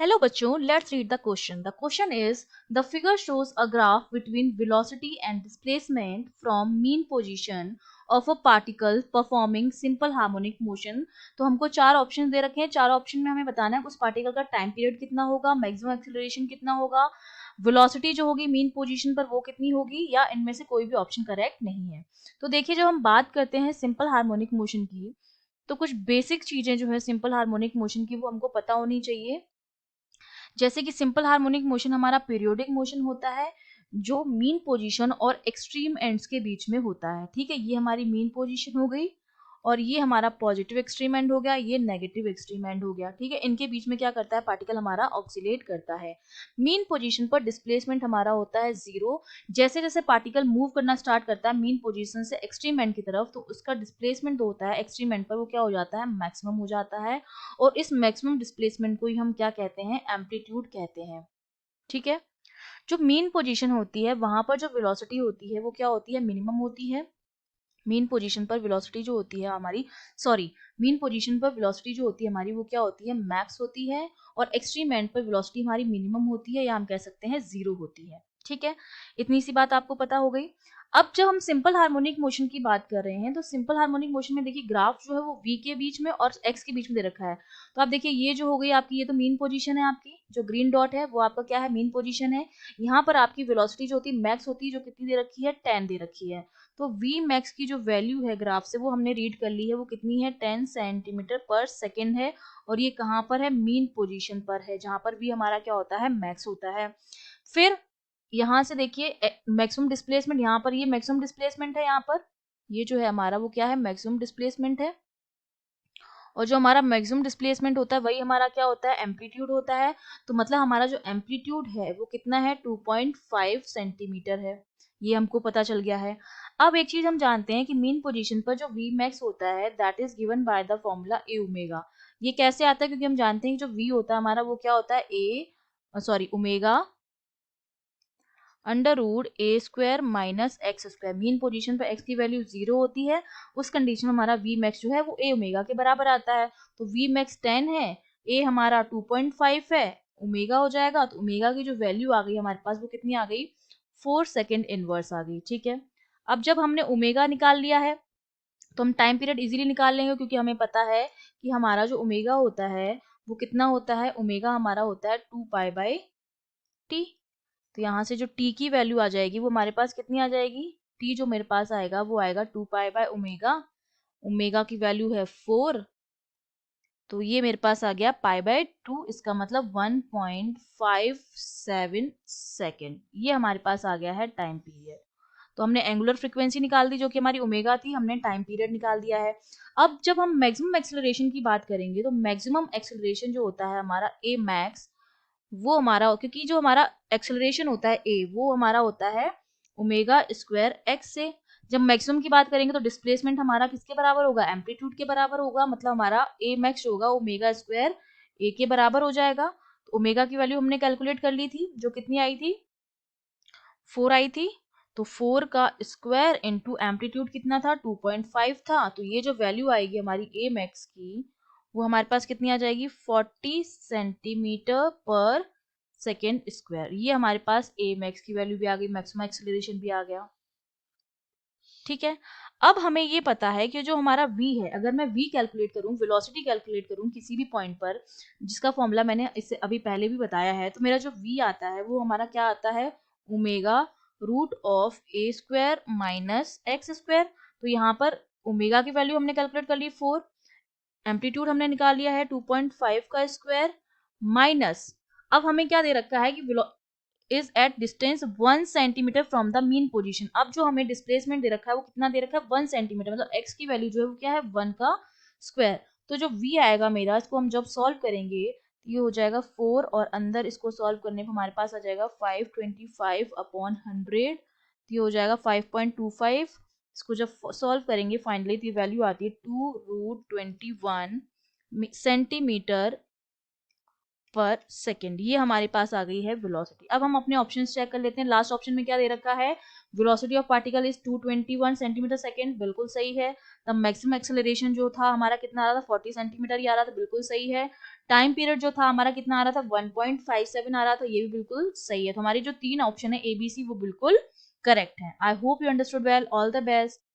Hello बच्चों, let's read the question. The question is, the figure shows a graph between velocity and displacement from mean position of a particle performing simple harmonic motion. तो हमको चार option दे रखे हैं, चार option में हमें बताना है उस पार्टिकल का टाइम पीरियड कितना होगा, मैक्सिमम एक्सीलरेशन कितना होगा, वेलोसिटी जो होगी मीन पोजीशन पर वो कितनी होगी, या इनमें से कोई भी ऑप्शन करेक्ट नहीं है। तो देखिए, जब हम बात करते हैं सिंपल हार्मोनिक मोशन की, तो कुछ बेसिक चीजें जो है सिंपल हार्मोनिक मोशन की वो हमको पता होनी चाहिए। जैसे कि सिंपल हार्मोनिक मोशन हमारा पीरियोडिक मोशन होता है जो मीन पोजीशन और एक्सट्रीम एंड्स के बीच में होता है। ठीक है, ये हमारी मीन पोजीशन हो गई और ये हमारा पॉजिटिव एक्सट्रीम एंड हो गया, ये नेगेटिव एक्सट्रीम एंड हो गया। ठीक है, इनके बीच में क्या करता है, पार्टिकल हमारा ऑक्सीलेट करता है। मीन पोजीशन पर डिस्प्लेसमेंट हमारा होता है 0। जैसे जैसे पार्टिकल मूव करना स्टार्ट करता है मीन पोजीशन से एक्सट्रीम एंड की तरफ, तो उसका डिस्प्लेसमेंट होता है एक्सट्रीम एंड पर वो क्या हो जाता है, मैक्सिमम हो जाता है। और इस मैक्सिमम डिस्प्लेसमेंट को ही हम क्या कहते हैं, एम्पलीट्यूड कहते हैं। ठीक है, जो मीन पोजीशन होती है वहां पर जो वेलोसिटी होती है वो क्या होती है, मिनिमम होती है। मीन पोजीशन पर वेलोसिटी जो होती है हमारी, सॉरी, मीन पोजीशन पर वेलोसिटी जो होती है हमारी वो क्या होती है, मैक्स होती है। और एक्सट्रीम एंड पर वेलोसिटी हमारी मिनिमम होती है, या हम कह सकते हैं 0 होती है। ठीक है, इतनी सी बात आपको पता हो गई। अब जब हम सिंपल हार्मोनिक मोशन की बात कर रहे हैं, तो सिंपल हार्मोनिक मोशन में देखिए ग्राफ जो है वो v के बीच में और x के बीच में दे रखा है। तो आप देखिए, ये जो हो गई आपकी, ये तो मीन पोजीशन है, आपकी जो ग्रीन डॉट है वो आपका क्या है, मीन पोजीशन है। यहाँ पर आपकी वेलोसिटी जो होती है मैक्स होती है, जो कितनी दे रखी है, 10 दे रखी है। तो v मैक्स की जो वैल्यू है ग्राफ से वो हमने रीड कर ली है, वो कितनी है, 10 सेंटीमीटर पर सेकेंड है। और ये कहाँ पर है, मीन पोजीशन पर है, जहां पर v हमारा क्या होता है, मैक्स होता है। फिर यहाँ से देखिए मैक्सिमम डिस्प्लेसमेंट, यहाँ पर ये मैक्सिमम डिस्प्लेसमेंट है, यहाँ पर ये जो है हमारा वो क्या है, मैक्सिमम डिस्प्लेसमेंट है। और जो हमारा मैक्सिमम डिस्प्लेसमेंट होता है वही हमारा क्या होता है, एम्पलीट्यूड होता है। तो मतलब हमारा जो एम्पलीट्यूड है वो कितना है, 2.5 सेंटीमीटर है। ये हमको पता चल गया है। अब एक चीज हम जानते हैं कि मीन पोजीशन पर जो वी मैक्स होता है that is given by the formula A omega. ये कैसे आता है, क्योंकि हम जानते हैं कि जो वी होता है हमारा वो क्या होता है, A sorry omega under root A square minus x square. Mean position पर एक्स की वैल्यू 0 होती है, उस कंडीशन में हमारा वी मैक्स जो है वो ए ओमेगा के बराबर आता है। तो वी मैक्स 10 है, ए हमारा 2.5 है, ओमेगा हो जाएगा। तो ओमेगा की जो वैल्यू आ गई हमारे पास वो कितनी आ गई, 4 सेकेंड इनवर्स आ गई। ठीक है, अब जब हमने ओमेगा निकाल लिया है तो हम टाइम पीरियड इजीली निकाल लेंगे, क्योंकि हमें पता है कि हमारा जो ओमेगा होता है वो कितना होता है, ओमेगा हमारा होता है 2 पाई बाई टी। तो यहाँ से जो t की वैल्यू आ जाएगी वो हमारे पास कितनी आ जाएगी, t जो मेरे पास आएगा वो आएगा 2 पाई बाय ओमेगा। ओमेगा की वैल्यू है 4, तो ये मेरे पास आ गया पाई/2, इसका मतलब 1.57 सेकेंड। ये हमारे पास आ गया है टाइम पीरियड। तो हमने एंगुलर फ्रीक्वेंसी निकाल दी जो कि हमारी ओमेगा थी, हमने टाइम पीरियड निकाल दिया है। अब जब हम मैक्सिमम एक्सेलरेशन की बात करेंगे, तो मैक्सिमम एक्सेलरेशन जो होता है हमारा ए मैक्स, वो हमारा, क्योंकि जो हमारा एक्सेलरेशन होता है ए वो हमारा होता है ओमेगा स्क्वायर एक्स से। जब मैक्सिमम की बात करेंगे तो डिस्प्लेसमेंट हमारा किसके बराबर होगा, एम्पलीट्यूड के बराबर होगा। मतलब हमारा ए मैक्स होगा ओमेगा स्क्वायर ए के बराबर हो जाएगा। तो ओमेगा की वैल्यू हमने कैलकुलेट कर ली थी, जो कितनी आई थी, 4 आई थी। तो 4 का स्क्वायर इंटू एम्पलीट्यूड कितना था, 2.5 था। तो ये जो वैल्यू आएगी हमारी ए मैक्स की वो हमारे पास कितनी आ जाएगी, 40 सेंटीमीटर पर सेकेंड स्क्वायर। ये हमारे पास ए मैक्स की वैल्यू भी आ गई, मैक्सिमम एक्सेलरेशन भी आ गया। ठीक है, अब हमें ये पता है कि जो हमारा v है, अगर मैं v कैलकुलेट करूं, वेलोसिटी कैलकुलेट करूं किसी भी पॉइंट पर, जिसका फॉर्मूला मैंने इससे अभी पहले भी बताया है, तो मेरा जो v आता है वो हमारा क्या आता है, omega root of a square minus x square. तो यहाँ पर ओमेगा की वैल्यू हमने कैलकुलेट कर ली 4, एम्पलीट्यूड हमने निकाल लिया है 2.5 का स्क्वायर, माइनस अब हमें क्या दे रखा है कि is at distance 1 centimetre from the mean position. अब जो हमें डिस्प्लेसमेंट दे रखा है वो कितना दे रखा है, 1 सेंटीमीटर, मतलब x की वैल्यू जो है वो क्या है, 1 का स्क्वायर। तो जो v आएगा मेरा, इसको हम जब सॉल्व करेंगे तो ये हो जाएगा 4, और अंदर इसको सॉल्व करने पर हमारे पास आ जाएगा 525/100। तो ये हो जाएगा 5.25। इसको जब सॉल्व करेंगे फाइनली तो ये वैल्यू आती है 2√21 सेंटीमीटर पर सेकेंड, ये हमारे पास आ गई है वेलोसिटी। अब हम अपने ऑप्शंस चेक कर लेते हैं। लास्ट ऑप्शन में क्या दे रखा है, velocity of particle is 221 centimetre second, बिल्कुल सही है। तब मैक्सिमम एक्सेलरेशन जो था हमारा कितना आ रहा था, 40 सेंटीमीटर ही आ रहा था, बिल्कुल सही है। टाइम पीरियड जो था हमारा कितना आ रहा था, 1.57 आ रहा था, ये भी बिल्कुल सही है। तो हमारी जो तीन ऑप्शन है ABC वो बिल्कुल करेक्ट है। I hope you understood well, all the best.